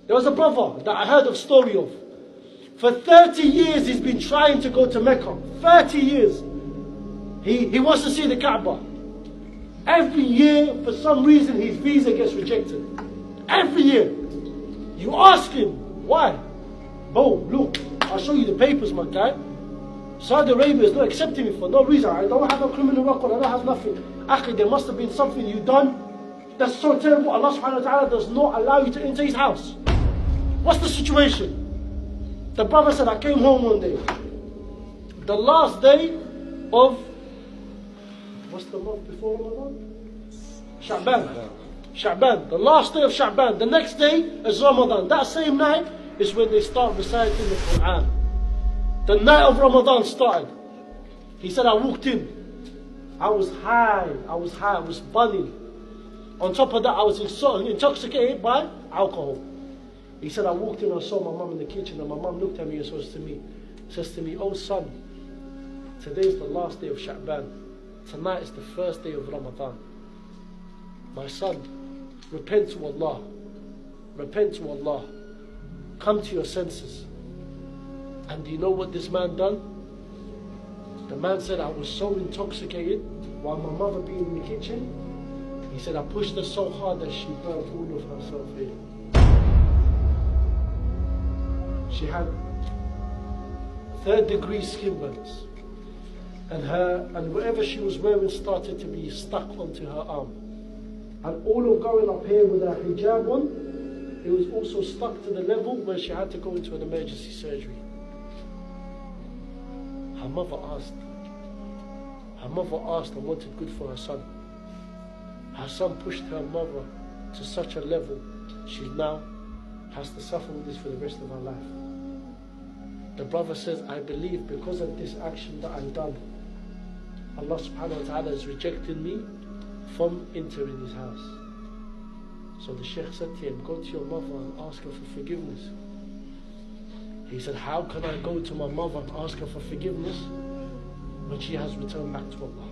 There was a brother that I heard a story of. For 30 years he's been trying to go to Mecca. 30 years. He wants to see the Kaaba. Every year, for some reason, his visa gets rejected. Every year. You ask him, why? Bro, look, I'll show you the papers, my guy. Saudi Arabia is not accepting me for no reason. I don't have a criminal record, I don't have nothing. Akhi, there must have been something you done that's so terrible. Allah subhanahu wa ta'ala does not allow you to enter his house. What's the situation? The brother said, I came home one day. The last day of, what's the month before Ramadan? Sha'ban. The last day of Sha'ban. The next day is Ramadan. That same night is when they start reciting the Quran. The night of Ramadan started. He said, I walked in. I was high, I was bunny. On top of that, I was intoxicated by alcohol. He said, I walked in and saw my mum in the kitchen, and my mum looked at me and says to me, oh son, today is the last day of Sha'ban. Tonight is the first day of Ramadan. My son, repent to Allah. Repent to Allah. Come to your senses. And do you know what this man done? The man said, I was so intoxicated while my mother being in the kitchen. He said, I pushed her so hard that she burnt all of herself here. She had 3rd-degree skin burns. And whatever she was wearing started to be stuck onto her arm. And all of going up here with her hijab on, it was also stuck to the level where she had to go into an emergency surgery. Her mother asked and wanted good for her son. Her son pushed her mother to such a level, she now has to suffer with this for the rest of her life. The brother says, I believe because of this action that I've done, Allah subhanahu wa ta'ala has rejected me from entering his house. So the Shaykh said to him, go to your mother and ask her for forgiveness. He said, how can I go to my mother and ask her for forgiveness when she has returned back to Allah?